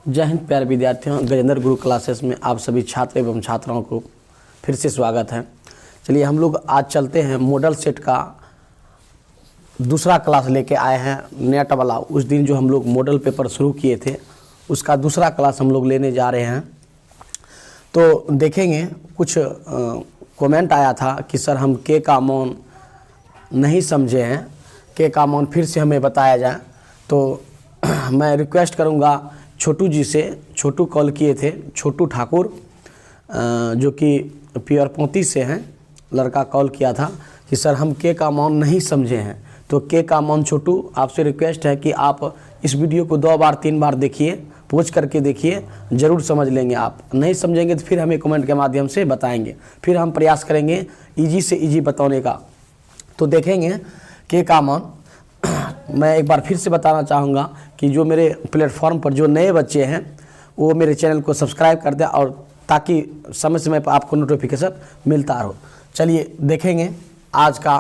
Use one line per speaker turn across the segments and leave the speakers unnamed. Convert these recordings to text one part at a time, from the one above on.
जय हिंद प्यारे विद्यार्थियों, गजेंद्र गुरु क्लासेस में आप सभी छात्र एवं छात्राओं को फिर से स्वागत है। चलिए हम लोग आज चलते हैं मॉडल सेट का दूसरा क्लास लेके आए हैं नेट वाला। उस दिन जो हम लोग मॉडल पेपर शुरू किए थे उसका दूसरा क्लास हम लोग लेने जा रहे हैं। तो देखेंगे कुछ कमेंट आया था कि सर हम के का मौन नहीं समझे हैं, के का मौन फिर से हमें बताया जाए। तो मैं रिक्वेस्ट करूंगा छोटू जी से। छोटू कॉल किए थे, छोटू ठाकुर जो कि पियरपोती से हैं, लड़का कॉल किया था कि सर हम के का मौन नहीं समझे हैं। तो के का मौन छोटू आपसे रिक्वेस्ट है कि आप इस वीडियो को 2 बार 3 बार देखिए, पूछ करके देखिए, ज़रूर समझ लेंगे। आप नहीं समझेंगे तो फिर हमें कमेंट के माध्यम से बताएंगे, फिर हम प्रयास करेंगे ईजी से ईजी बताने का। तो देखेंगे के का मौन। मैं एक बार फिर से बताना चाहूँगा कि जो मेरे प्लेटफॉर्म पर जो नए बच्चे हैं वो मेरे चैनल को सब्सक्राइब कर दें, और ताकि समय समय पर आपको नोटिफिकेशन मिलता रहो। चलिए देखेंगे आज का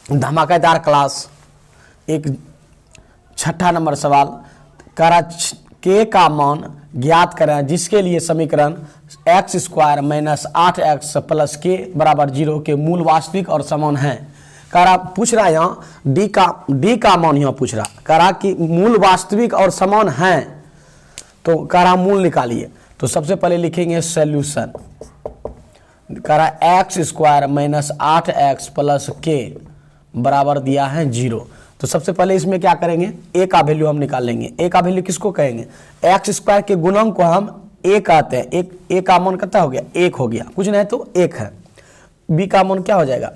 धमाकेदार क्लास। एक 6ठा नंबर सवाल करा, के का मान ज्ञात करें जिसके लिए समीकरण x² - 8x + k = 0 के मूल वास्तविक और समान है। करा पूछ रहा है यहाँ डी का मान यहाँ पूछ रहा, करा कि मूल वास्तविक और समान है। तो करा मूल निकालिए। तो सबसे पहले लिखेंगे सॉल्यूशन। करा x² - 8x + k बराबर दिया है 0। तो सबसे पहले इसमें क्या करेंगे, a का वैल्यू हम निकाल लेंगे। a का वैल्यू किसको कहेंगे, x² के गुणक को हम a कहते हैं। एक a का मान कितना हो गया, 1 हो गया, कुछ नहीं तो 1 है। b का मान क्या हो जाएगा,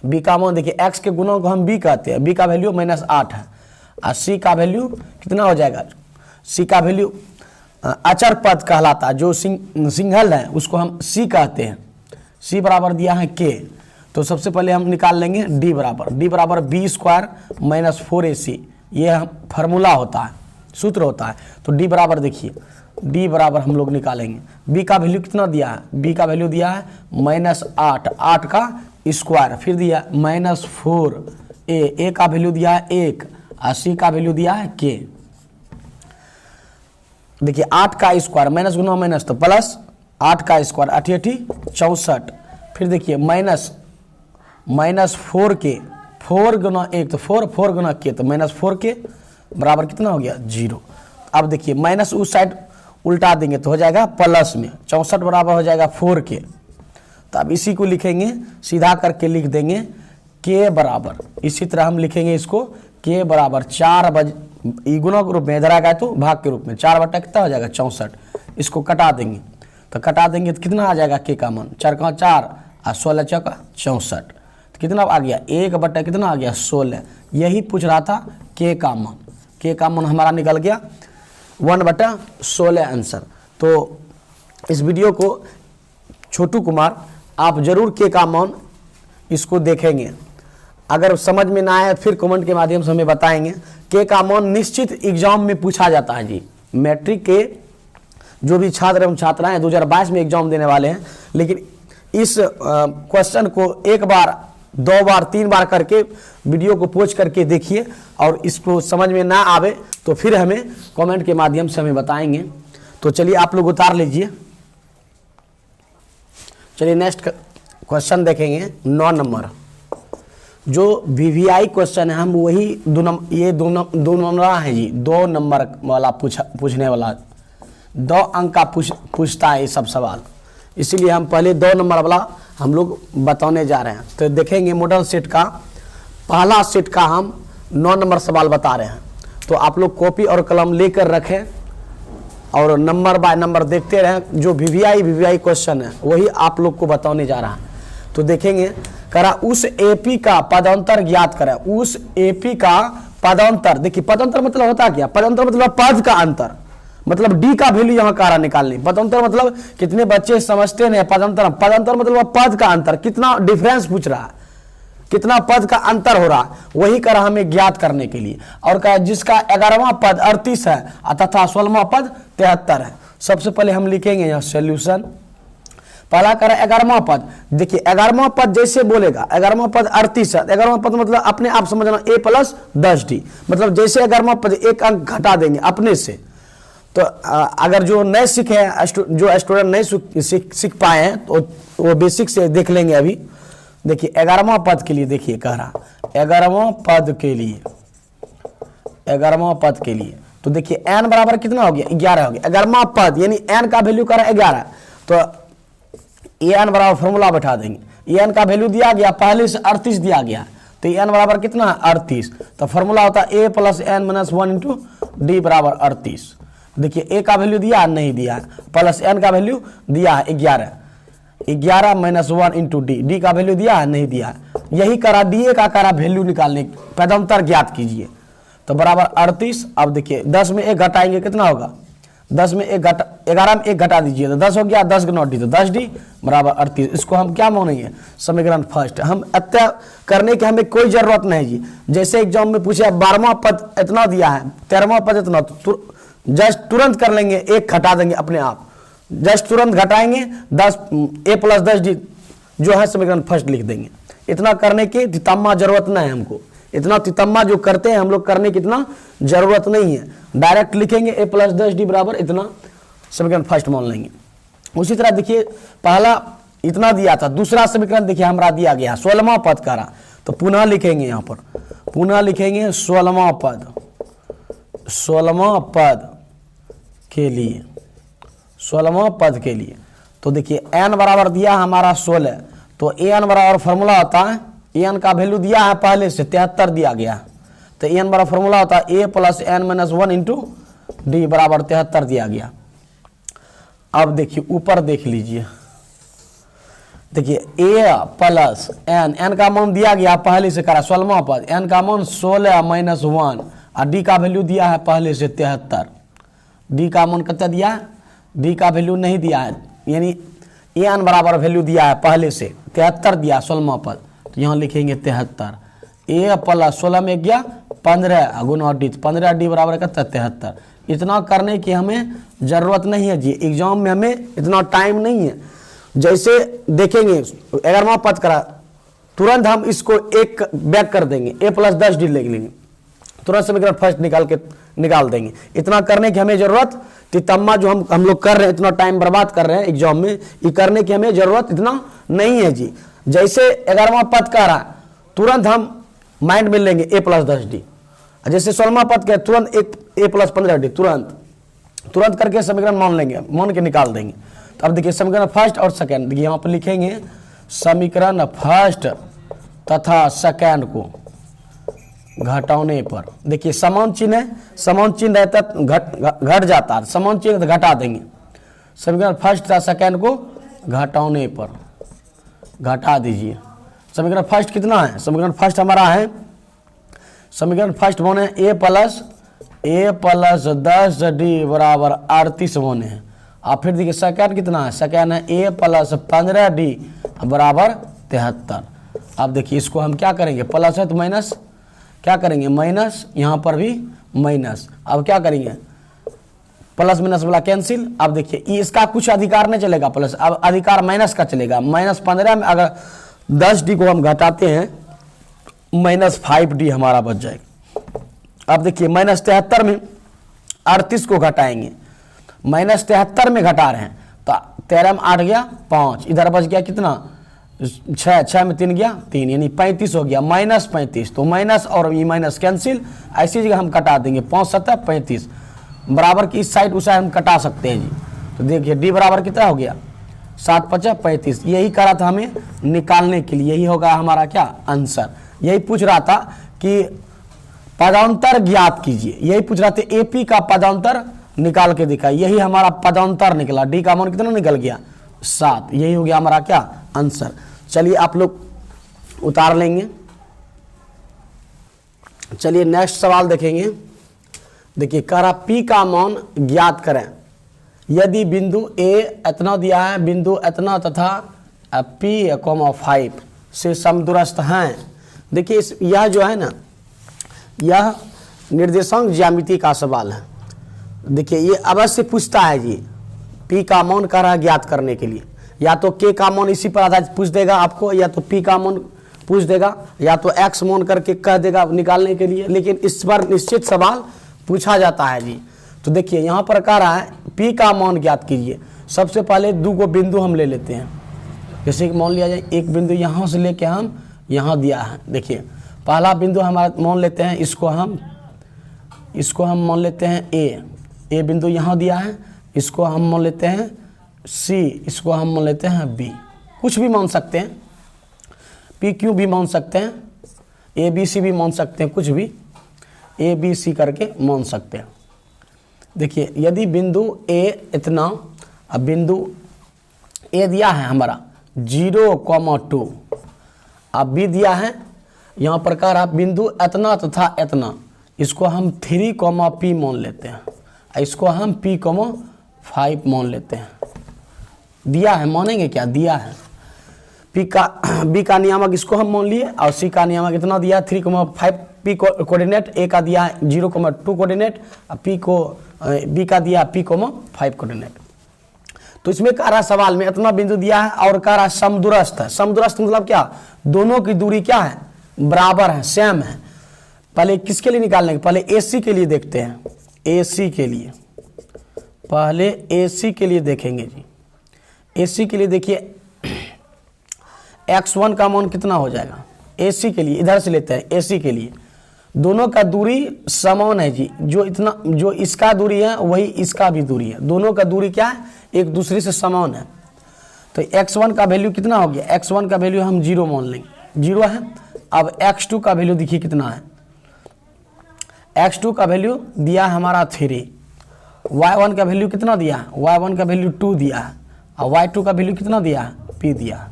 b का मान देखिए x के गुणों को हम b कहते हैं, b का वैल्यू -8 है। और c का वैल्यू कितना हो जाएगा, c का वैल्यू अचर पद कहलाता है, जो सिंगल है उसको हम c कहते हैं। c बराबर दिया है k। तो सबसे पहले हम निकाल लेंगे d बराबर b² - 4ac। ये हम फार्मूला होता है, सूत्र होता है। तो d बराबर देखिए, d बराबर हम लोग निकालेंगे। b का वैल्यू कितना दिया है, b का वैल्यू दिया है -8, 8 का स्क्वायर, फिर दिया -4a, a का वैल्यू दिया है 1 और c का वैल्यू दिया है k। देखिए 8 का स्क्वायर, माइनस गुना माइनस तो प्लस, 8 का स्क्वायर 8 × 8 = 64। फिर देखिए -4k, 4 गुना 1 तो 4, 4 गुना k तो -4k बराबर कितना हो गया 0। अब देखिए माइनस उस साइड उल्टा देंगे तो हो जाएगा प्लस में, 64 बराबर हो जाएगा 4k। तो अब इसी को लिखेंगे, सीधा करके लिख देंगे k बराबर, इसी तरह हम लिखेंगे इसको k बराबर 4 गुणा के रूप में, इधर आ गया तो भाग के रूप में, 4 बटा कितना हो जाएगा 64। इसको कटा देंगे, तो कटा देंगे तो कितना आ जाएगा k का मान, 4 का 4 और 16 चौका 64। तो कितना आ गया, 1 बटा कितना आ गया 16। यही पूछ रहा था k का मान। k का मान हमारा निकल गया 1/16 आंसर। तो इस वीडियो को छोटू कुमार आप जरूर के का मान इसको देखेंगे। अगर समझ में ना आए फिर कमेंट के माध्यम से हमें बताएंगे। के का मान निश्चित एग्जाम में पूछा जाता है जी। मैट्रिक के जो भी छात्र एवं छात्राएं 2022 में एग्जाम देने वाले हैं, लेकिन इस क्वेश्चन को 1 बार 2 बार 3 बार करके वीडियो को पोस्ट करके देखिए, और इसको समझ में ना आवे तो फिर हमें कमेंट के माध्यम से हमें बताएंगे। तो चलिए आप लोग उतार लीजिए। चलिए नेक्स्ट क्वेश्चन देखेंगे 9 नंबर। जो वीवीआई क्वेश्चन है हम वही ये दो नंबर है जी, 2 नंबर वाला पूछने वाला, 2 अंक का पूछता है ये सब सवाल, इसीलिए हम पहले 2 नंबर वाला हम लोग बताने जा रहे हैं। तो देखेंगे मॉडल सेट का पहला सेट का हम 9 नंबर सवाल बता रहे हैं। तो आप लोग कॉपी और कलम लेकर रखें और नंबर बाय नंबर देखते रहें। जो वीवीआई क्वेश्चन है वही आप लोग को बताने जा रहा है। तो देखेंगे, करा उस एपी का पदांतर ज्ञात करें। उस एपी का पदांतर, देखिए पदांतर मतलब होता क्या, पदांतर मतलब पद का अंतर, मतलब डी का वैल्यू यहाँ कारा निकालनी। पदांतर मतलब कितने बच्चे समझते नहीं पदांतर, पदांतर मतलब पद का अंतर, कितना डिफरेंस पूछ रहा है, कितना पद का अंतर हो रहा है, वही करा हमें ज्ञात करने के लिए। और कहा जिसका 11वां पद 38 है तथा 16वां पद 73 है। सबसे पहले हम लिखेंगे यहाँ सॉल्यूशन। पहला करा 11वां पद, देखिए 11वां पद जैसे बोलेगा, 11वां पद 38 है, 11वां पद मतलब अपने आप समझना a + 10d, मतलब जैसे 11वां पद 1 अंक घटा देंगे अपने से, तो अगर जो नए सीखे हैं, जो स्टूडेंट नहीं सीख पाए हैं, तो वो बेसिक से देख लेंगे। अभी देखिए 11वां पद के लिए, देखिए कह रहा 11वां पद के लिए, 11वां पद के लिए तो देखिए n बराबर कितना हो गया, 11 हो गया। 11वां पद यानी n का वैल्यू कर 11, तो ए n बराबर फॉर्मूला बैठा देंगे। ए n का वैल्यू दिया गया, पहले से 38 दिया गया, तो ए n बराबर कितना है 38, तो फॉर्मूला होता है a plus n minus 1 into D बराबर 38। देखिए ए का वैल्यू दिया नहीं दिया है, प्लस n का वैल्यू दिया है 11, 11 माइनस 1 इंटू डी, डी का वैल्यू दिया है नहीं दिया है। यही करा डी ए का करा वैल्यू निकालने, पदांतर ज्ञात कीजिए, तो बराबर 38। अब देखिए 10 में 1 घटाएंगे कितना होगा, 10 में 1 घटा 11 में 1 घटा दीजिए तो 10 हो गया, 10 गुना डी तो 10 डी बराबर 38। इसको हम क्या मानेंगे, समीकरण फर्स्ट। हम अत्य करने की हमें कोई जरूरत नहीं जी। जैसे एग्जाम में पूछे 12वां पद इतना दिया है, 13वां पद इतना, तो जस्ट तुरंत कर लेंगे, 1 घटा देंगे अपने आप, जस्ट तुरंत घटाएंगे, 10 a प्लस 10 डी जो है समीकरण फर्स्ट लिख देंगे। इतना करने की तितम्मा जरूरत नहीं है हमको, इतना तितम्मा जो करते हैं हम लोग करने की इतना जरूरत नहीं है। डायरेक्ट लिखेंगे a प्लस 10 डी बराबर इतना, समीकरण फर्स्ट मान लेंगे। उसी तरह देखिए पहला इतना दिया था, दूसरा समीकरण देखिए हमारा दिया गया 16वां पद का रहा, तो पुनः लिखेंगे, यहाँ पर पुनः लिखेंगे 16वां पद, 16वां पद के लिए, 16वां पद के लिए। तो देखिए n बराबर दिया हमारा 16, तो an बराबर फॉर्मूला होता है, an का वैल्यू दिया है पहले से 73 दिया गया, तो an बराबर फॉर्मूला होता है a plus n minus 1 into D बराबर 73 दिया गया। अब देखिए ऊपर देख लीजिए, देखिए a प्लस n का मान दिया गया पहले से करा 16वां पद, n का मान 16 माइनस 1 और डी का वैल्यू दिया है पहले से 73, डी का मान कितना दिया है, डी का वैल्यू नहीं दिया है, यानी an बराबर वैल्यू दिया है पहले से 73 दिया 16वां पद, तो यहाँ लिखेंगे 73, a प्लस 16 में गया 15 गुना डी, 15 डी बराबर कितना 73। इतना करने की हमें ज़रूरत नहीं है जी, एग्जाम में हमें इतना टाइम नहीं है। जैसे देखेंगे 11वां पद करा, तुरंत हम इसको एक बैक कर देंगे, a प्लस 10 डी लिख लेंगे, तुरंत समीकरण फर्स्ट निकाल देंगे। इतना करने की हमें ज़रूरत, तितम्मा जो हम लोग कर रहे हैं, इतना टाइम बर्बाद कर रहे हैं एग्जाम में, ये करने की हमें ज़रूरत इतना नहीं है जी। जैसे 11वां पद का रहा, तुरंत हम माइंड में लेंगे a प्लस 10 डी, जैसे 16वां पद का तुरंत a प्लस 15 डी, तुरंत करके समीकरण मान लेंगे, मान के निकाल देंगे। तो अब देखिए समीकरण फर्स्ट और सेकेंड, देखिए यहाँ पर लिखेंगे समीकरण फर्स्ट तथा सेकेंड को घटाने पर, देखिए समान चिन्ह है, समान चिन्ह रहता तो घट जाता है, समान चिन्ह तो घटा देंगे। समीकरण फर्स्ट तथा सेकेंड को घटाने पर घटा दीजिए। समीकरण फर्स्ट कितना है, समीकरण फर्स्ट हमारा है, समीकरण फर्स्ट बने a प्लस 10 डी बराबर 38 बने हैं। और फिर देखिए सेकेंड कितना है, सेकेंड है a प्लस 15 डी बराबर 73। अब देखिए इसको हम क्या करेंगे, प्लस है तो माइनस क्या करेंगे, माइनस, यहाँ पर भी माइनस। अब क्या करेंगे, प्लस माइनस वाला कैंसिल। अब देखिए इसका कुछ अधिकार नहीं चलेगा प्लस, अब अधिकार माइनस का चलेगा। -15 में अगर 10 डी को हम घटाते हैं, -5 डी हमारा बच जाएगा। अब देखिए -73 में 38 को घटाएंगे, -73 में घटा रहे हैं, तो 13 में 8 गया 5, इधर बच गया कितना 6 में 3 गया 3, यानी 35 हो गया, -35। तो माइनस और ये माइनस कैंसिल, ऐसी जगह हम कटा देंगे, 5 7 35 बराबर की इस साइड उस साइड हम कटा सकते हैं जी। तो देखिए डी बराबर कितना हो गया 7 5 35। यही करा था हमें निकालने के लिए, यही होगा हमारा क्या आंसर। यही पूछ रहा था कि पदांतर ज्ञात कीजिए, यही पूछ रहा था एपी का पदांतर निकाल के दिखाई, यही हमारा पदांतर निकला। डी का मान कितना निकल गया 7, यही हो गया हमारा क्या आंसर। चलिए आप लोग उतार लेंगे। चलिए नेक्स्ट सवाल देखेंगे। देखिए कह रहा पी का मान ज्ञात करें यदि बिंदु ए इतना दिया है, बिंदु इतना तथा P, 5 से समदूरस्थ हैं। देखिए यह जो है ना, यह निर्देशांक ज्यामिति का सवाल है। देखिए ये अवश्य पूछता है जी, P का मान कह रहा है ज्ञात करने के लिए, या तो K का मान इसी पर आधारित पूछ देगा आपको, या तो P का मान पूछ देगा, या तो X मान करके कह देगा निकालने के लिए। लेकिन इस पर निश्चित सवाल पूछा जाता है जी। तो देखिए यहाँ पर कह रहा है P का मान ज्ञात कीजिए। सबसे पहले दो गो बिंदु हम ले लेते हैं। जैसे कि मान लिया जाए एक बिंदु यहाँ से लेके हम यहाँ दिया है। देखिए पहला बिंदु हमारा मान लेते हैं, इसको हम मान लेते हैं ए बिंदु यहाँ दिया है। इसको हम मान लेते हैं C, इसको हम मान लेते हैं B। कुछ भी मान सकते हैं, PQ भी मान सकते हैं, ABC भी मान सकते हैं, कुछ भी ABC करके मान सकते हैं। देखिए यदि बिंदु A इतना, अब बिंदु A दिया है हमारा 0,2, अब B दिया है यहाँ पर कह रहा बिंदु इतना तथा इतना, इसको हम 3,P मान लेते हैं, इसको हम P,5 मान लेते हैं। दिया है, मानेंगे क्या, दिया है। B का नियामक इसको हम मान लिए और C का नियामक इतना दिया 3,5 P कोऑर्डिनेट, A का दिया 0,2 कोऑर्डिनेट और B का दिया P,5 कोऑर्डिनेट। तो इसमें कह रहा सवाल में इतना बिंदु दिया है और कह रहा समदूरस्थ है। समदूरस्थ मतलब क्या, दोनों की दूरी क्या है, बराबर है, सेम है। पहले किसके लिए निकालने, पहले AC के लिए देखते हैं। AC के लिए पहले AC के लिए देखेंगे जी। AC के लिए देखिए x1 का मान कितना हो जाएगा, AC के लिए इधर से लेते हैं। AC के लिए दोनों का दूरी समान है जी, जो इसका दूरी है वही इसका भी दूरी है, दोनों का दूरी क्या है, एक दूसरे से समान है। तो x1 का वैल्यू कितना हो गया, x1 का वैल्यू हम 0 मान लेंगे, 0 है। अब x2 का वैल्यू देखिए कितना है, x2 का वैल्यू दिया है हमारा 3, y1 का वैल्यू कितना दिया है, y1 का वैल्यू 2 दिया है और y2 का वैल्यू कितना दिया है, p दिया है।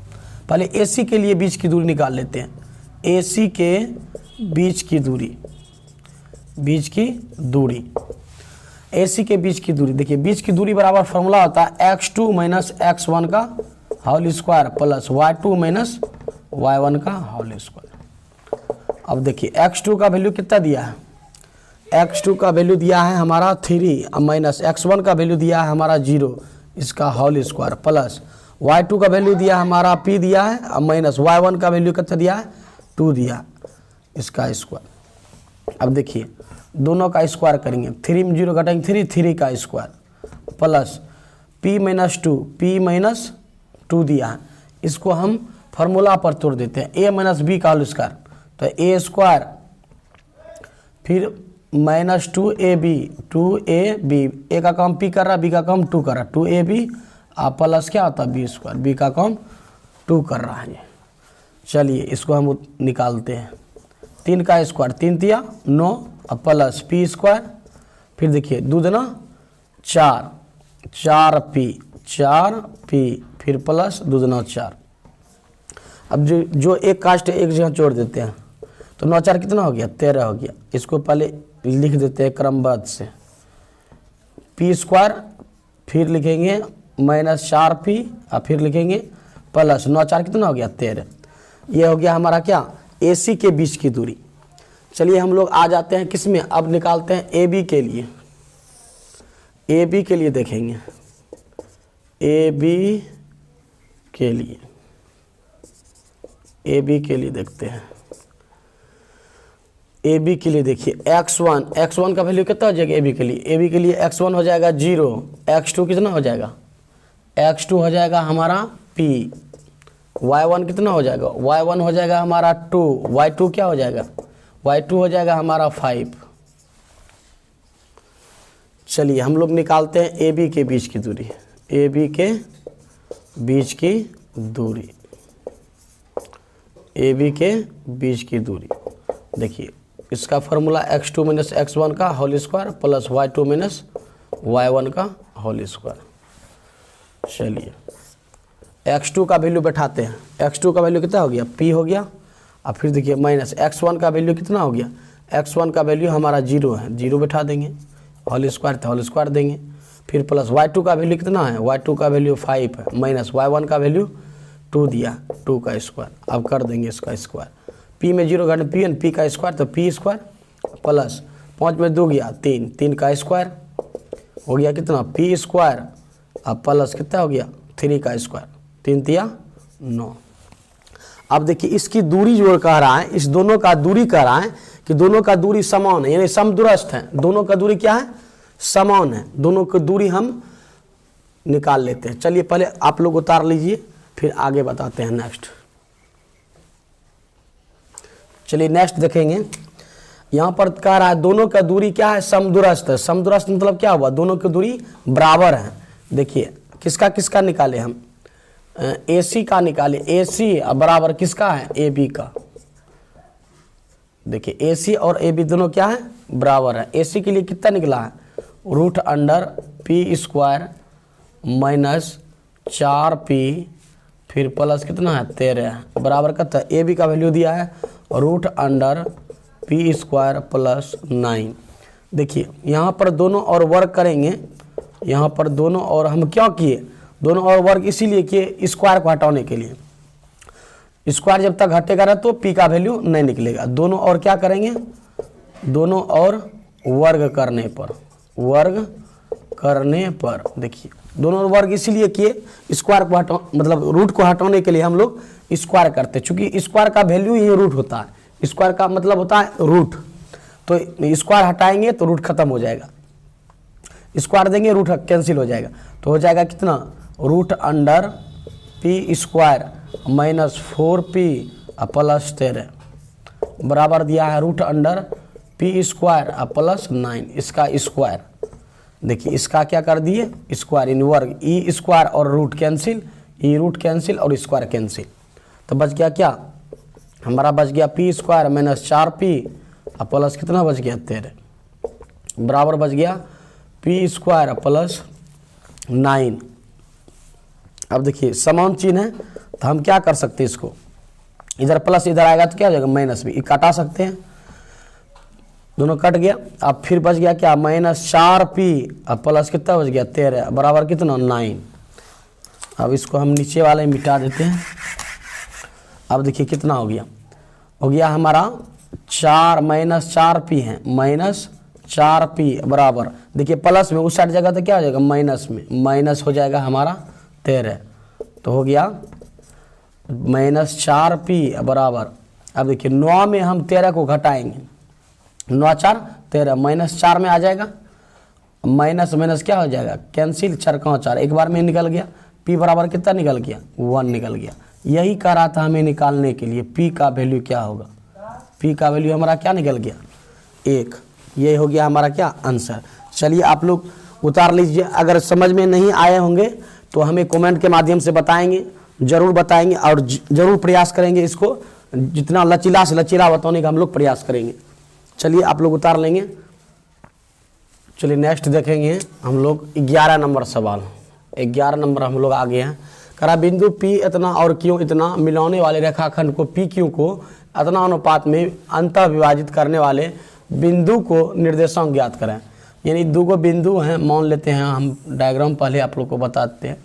पहले AC के लिए बीच की दूरी निकाल लेते हैं। AC के बीच की दूरी, AC के बीच की दूरी, देखिए बीच की दूरी बराबर फॉर्मूला होता है x2 माइनस x1 का whole square plus y2 minus y1 का होल स्क्वायर। अब देखिए x2 का वैल्यू कितना दिया है, x2 का वैल्यू दिया है हमारा 3 माइनस x1 का वैल्यू दिया है हमारा 0, इसका होल स्क्वायर प्लस y2 का वैल्यू दिया हमारा p दिया है और माइनस y1 का वैल्यू कितना दिया है, 2 दिया, इसका स्क्वायर। अब देखिए दोनों का स्क्वायर करेंगे, 3 में 0 घटाएंगे 3 का स्क्वायर प्लस p माइनस 2 दिया है। इसको हम फार्मूला पर तोड़ देते हैं, a माइनस b का होल स्क्वायर, तो a स्क्वायर फिर माइनस 2ab, a का काम p कर रहा, b का काम 2 कर रहा, 2ab और प्लस क्या होता है b स्क्वायर, b का काम 2 कर रहा है। चलिए इसको हम निकालते हैं, 3 का स्क्वायर 3 तिया 9 और प्लस p स्क्वायर, फिर देखिए 2 दूना 4p फिर प्लस 2 दूना 4। अब जो एक कास्ट एक जगह जोड़ देते हैं तो 9 4 कितना हो गया, 13 हो गया। इसको पहले लिख देते हैं क्रमबद्ध से, p स्क्वायर फिर लिखेंगे माइनस 4p और फिर लिखेंगे प्लस 9 4 कितना हो गया, 13। ये हो गया हमारा क्या, AC के बीच की दूरी। चलिए हम लोग आ जाते हैं किस में, अब निकालते हैं AB के लिए। AB के लिए देखेंगे, AB के लिए देखते हैं। AB के लिए देखिए x1 का वैल्यू कितना हो जाएगा AB के लिए x1 हो जाएगा 0, x2 कितना हो जाएगा, x2 हो जाएगा हमारा p, y1 कितना हो जाएगा, y1 हो जाएगा हमारा 2, y2 क्या हो जाएगा, y2 हो जाएगा हमारा 5। चलिए हम लोग निकालते हैं AB के बीच की दूरी, AB के बीच की दूरी, AB के बीच की दूरी। देखिए इसका फार्मूला x2 माइनस x1 का whole square plus y2 minus y1 का होल स्क्वायर। चलिए x2 का वैल्यू बैठाते हैं, x2 का वैल्यू कितना हो गया, p हो गया और फिर देखिए माइनस x1 का वैल्यू कितना हो गया, x1 का वैल्यू हमारा 0 है, 0 बैठा देंगे, होल स्क्वायर था होल स्क्वायर देंगे, फिर प्लस y2 का वैल्यू कितना है, y2 का वैल्यू 5 है, माइनस y1 का वैल्यू 2 दिया, 2 का स्क्वायर। अब कर देंगे इसका स्क्वायर, p में 0 घटाएं p का स्क्वायर तो p स्क्वायर प्लस 5 में 2 गया 3 का स्क्वायर हो गया कितना, p स्क्वायर अब प्लस कितना हो गया 3 का स्क्वायर, 3 तिया 9। अब देखिए इसकी दूरी जो कह रहा है, इस दोनों का दूरी कह रहा है कि दोनों का दूरी समान है, यानी समदूरस्थ है। दोनों का दूरी क्या है, समान है, दोनों की दूरी हम निकाल लेते हैं। चलिए पहले आप लोग उतार लीजिए, फिर आगे बताते हैं नेक्स्ट। चलिए नेक्स्ट देखेंगे। यहाँ पर कह रहा है दोनों का दूरी क्या है, समदूरस्थ है। समदूरस्थ मतलब क्या हुआ, दोनों की दूरी बराबर है। देखिए किसका किसका निकाले हम, AC का निकाले, AC बराबर किसका है, AB का। देखिए AC और AB दोनों क्या है, बराबर है। AC के लिए कितना निकला है, √p² माइनस 4p फिर प्लस कितना है 13 बराबर करता है। AB का वैल्यू दिया है √p² प्लस 9। देखिए यहाँ पर दोनों और वर्ग करेंगे, यहाँ पर दोनों और हम क्या किए, दोनों और वर्ग इसीलिए किए स्क्वायर को हटाने के लिए। स्क्वायर जब तक हटेगा ना तो p का वैल्यू नहीं निकलेगा। दोनों और क्या करेंगे, दोनों और वर्ग करने पर, वर्ग करने पर देखिए दोनों वर्ग इसीलिए किए स्क्वायर को मतलब रूट को हटाने के लिए हम लोग स्क्वायर करते, चूंकि स्क्वायर का वैल्यू ही रूट होता है। स्क्वायर का मतलब होता है रूट, तो स्क्वायर हटाएंगे तो रूट खत्म हो जाएगा, स्क्वायर देंगे रूट कैंसिल हो जाएगा। तो हो जाएगा कितना, √p² माइनस 4p प्लस 13 बराबर दिया है √p² प्लस 9। इसका स्क्वायर देखिए, इसका क्या कर दिए स्क्वायर, इन वर्ग ई स्क्वायर और रूट कैंसिल, ई रूट कैंसिल और स्क्वायर कैंसिल। तो बच गया क्या हमारा, बच गया p² माइनस 4p प्लस कितना बच गया 13 बराबर बच गया p² प्लस 9। अब देखिए समान चिन्ह है तो हम क्या कर सकते हैं, इसको इधर प्लस इधर आएगा तो क्या हो जाएगा माइनस भी, काटा सकते हैं, दोनों कट गया। अब फिर बच गया क्या -4p प्लस कितना बच गया 13 बराबर कितना 9। अब इसको हम नीचे वाले मिटा देते हैं। अब देखिए कितना हो गया हमारा 4 -4p है, -4p बराबर देखिए प्लस में उस साइड जगह तो क्या हो जाएगा माइनस में, माइनस हो जाएगा हमारा 13। तो हो गया -4p बराबर, अब देखिए 9 में हम 13 को घटाएंगे, 9 4 13 -4 में आ जाएगा, माइनस माइनस क्या हो जाएगा कैंसिल, 4 का 4 एक बार में निकल गया। p बराबर कितना निकल गया 1 निकल गया। यही कह रहा था हमें निकालने के लिए p का वैल्यू क्या होगा, p का वैल्यू हमारा क्या निकल गया 1। ये हो गया हमारा क्या आंसर। चलिए आप लोग उतार लीजिए, अगर समझ में नहीं आए होंगे तो हमें कमेंट के माध्यम से बताएंगे, ज़रूर बताएंगे और ज़रूर प्रयास करेंगे, इसको जितना लचीला से लचीला बताने का हम लोग प्रयास करेंगे। चलिए आप लोग उतार लेंगे। चलिए नेक्स्ट देखेंगे हम लोग 11 नंबर सवाल। 11 नंबर हम लोग आगे हैं। करा बिंदु P इतना और Q इतना मिलाने वाले रेखाखंड को PQ को इतना अनुपात में अंतः विभाजित करने वाले बिंदु को निर्देशांक ज्ञात करें। यानी दो गो बिंदु हैं, मान लेते हैं हम, डायग्राम पहले आप लोग को बताते हैं।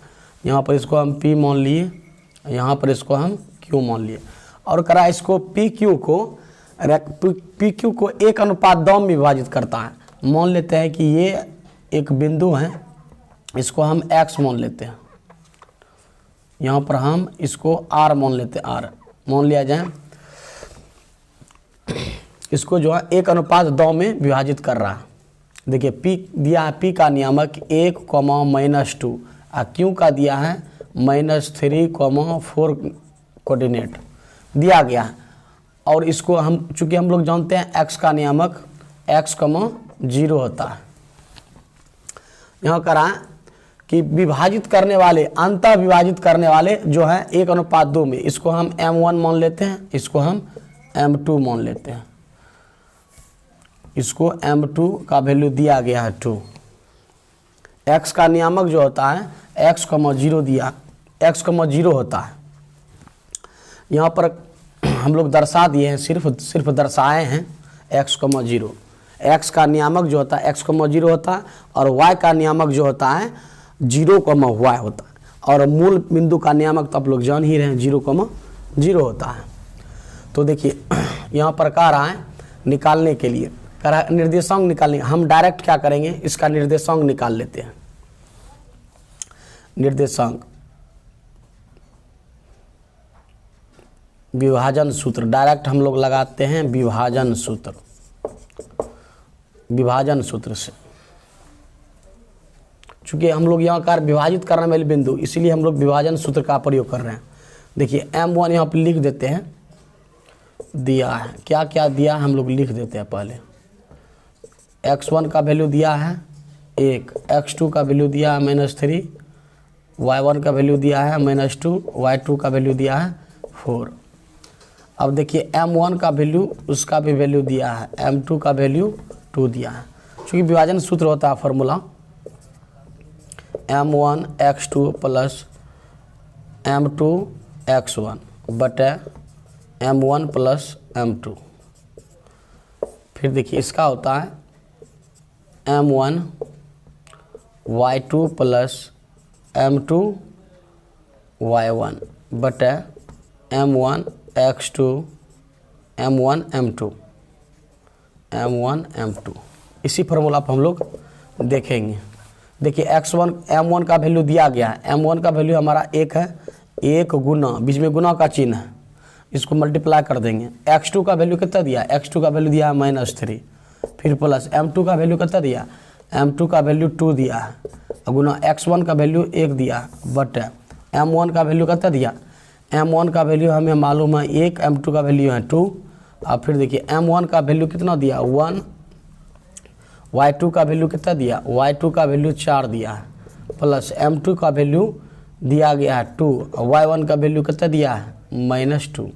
यहाँ पर इसको हम P मान लिए, यहाँ पर इसको हम Q मान लिए, और करा इसको PQ को 1:2 में विभाजित करता है। मान लेते हैं कि ये एक बिंदु है, इसको हम X मान लेते हैं, यहाँ पर हम इसको R मान लेते हैं, R मान लिया जाए। इसको जो है 1:2 में विभाजित कर रहा है। देखिए P दिया है, P का नियामक 1, -2 और Q का दिया है -3, 4 कोऑर्डिनेट दिया गया है। और इसको हम चूँकि हम लोग जानते हैं x का नियामक x, 0 होता है। यहाँ करा कि विभाजित करने वाले, अंतः विभाजित करने वाले जो है 1:2 में, इसको हम M1 मान लेते हैं, इसको हम M2 मान लेते हैं। इसको M2 का वैल्यू दिया गया है 2। x का नियामक जो होता है x, 0 दिया, x, 0 होता है। यहाँ पर हम लोग दर्शा दिए हैं, सिर्फ दर्शाए हैं x, 0। x का नियामक जो होता है x, 0 होता है, और y का नियामक जो होता है 0, y होता है। और मूल बिंदु का नियामक तो आप लोग जान ही रहे हैं 0, 0 होता है। तो देखिए यहाँ पर कह रहा है निकालने के लिए, कह रहा है निर्देशांक निकालने। हम डायरेक्ट क्या करेंगे, इसका निर्देशांक निकाल लेते हैं। निर्देशांक विभाजन सूत्र डायरेक्ट हम लोग लगाते हैं, विभाजन सूत्र से। चूँकि हम लोग यहाँ कार विभाजित करने वाले बिंदु, इसीलिए हम लोग विभाजन सूत्र का प्रयोग कर रहे हैं। देखिए M1 यहाँ पर लिख देते हैं, दिया है क्या क्या दिया है हम लोग लिख देते हैं। पहले x1 का वैल्यू दिया है 1, x2 का वैल्यू दिया है -3, y1 का वैल्यू दिया है -2, y2 का वैल्यू दिया है 4। अब देखिए M1 का वैल्यू, उसका भी वैल्यू दिया है, M2 का वैल्यू 2 दिया है। चूँकि विभाजन सूत्र होता है formula M1 x2 plus M2 x1 बटे M1 प्लस M2। फिर देखिए इसका होता है M1 y2 plus M2 y1 बटे M1 x2 M1 M2। इसी फार्मूला पर हम लोग देखेंगे। देखिए x1 M1 का वैल्यू दिया गया है, M1 का वैल्यू हमारा 1 है, 1 गुना, बीच में गुना का चिन्ह है, इसको मल्टीप्लाई कर देंगे। x2 का वैल्यू कितना दिया, x2 का वैल्यू दिया है -3, फिर प्लस M2 का वैल्यू कितना दिया, M2 का वैल्यू 2 दिया है, गुना x1 का वैल्यू 1 दिया है, बट M1 का वैल्यू कितना दिया, M1 का वैल्यू हमें मालूम है 1, M2 का वैल्यू है 2। और फिर देखिए M1 का वैल्यू कितना दिया 1, y2 का वैल्यू कितना दिया, y2 का वैल्यू 4 दिया है, प्लस M2 का वैल्यू दिया गया है 2, y1 का वैल्यू कितना दिया है -2,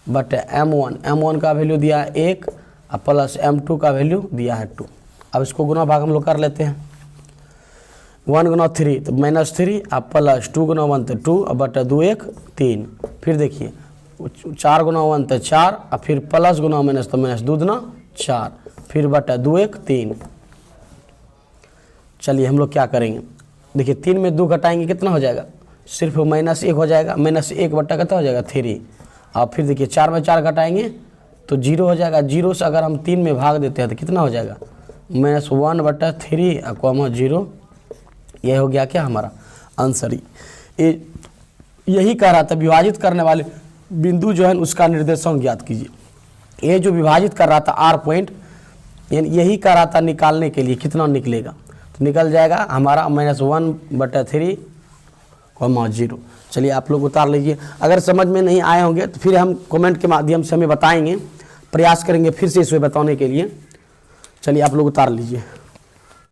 बट M1 का वैल्यू दिया है 1 और प्लस M2 का वैल्यू दिया है 2। अब इसको गुना भाग हम लोग कर लेते हैं। 1 गुना 3 तो -3 और प्लस 2 गुना 1 तो 2 और बटा 2 1 3। फिर देखिए 4 गुना 1 तो 4 और फिर प्लस गुना माइनस तो माइनस 2 दुना 4, फिर बटा 2 1 3। चलिए हम लोग क्या करेंगे, देखिए 3 में 2 घटाएंगे कितना हो जाएगा, सिर्फ -1 हो जाएगा, -1 बटा कितना हो जाएगा 3। और फिर देखिए 4 में 4 घटाएंगे तो 0 हो जाएगा, 0 से अगर हम 3 में भाग देते हैं तो कितना हो जाएगा -1 बटा 3 और 0। यह हो गया क्या हमारा आंसर। यही कह रहा था विभाजित करने वाले बिंदु जो है उसका निर्देशांक ज्ञात कीजिए। ये जो विभाजित कर रहा था R पॉइंट, यही कह रहा था निकालने के लिए कितना निकलेगा, तो निकल जाएगा हमारा -1 बटा 3 0। चलिए आप लोग उतार लीजिए। अगर समझ में नहीं आए होंगे तो फिर हम कमेंट के माध्यम से हमें बताएंगे, प्रयास करेंगे फिर से इसे बताने के लिए। चलिए आप लोग उतार लीजिए।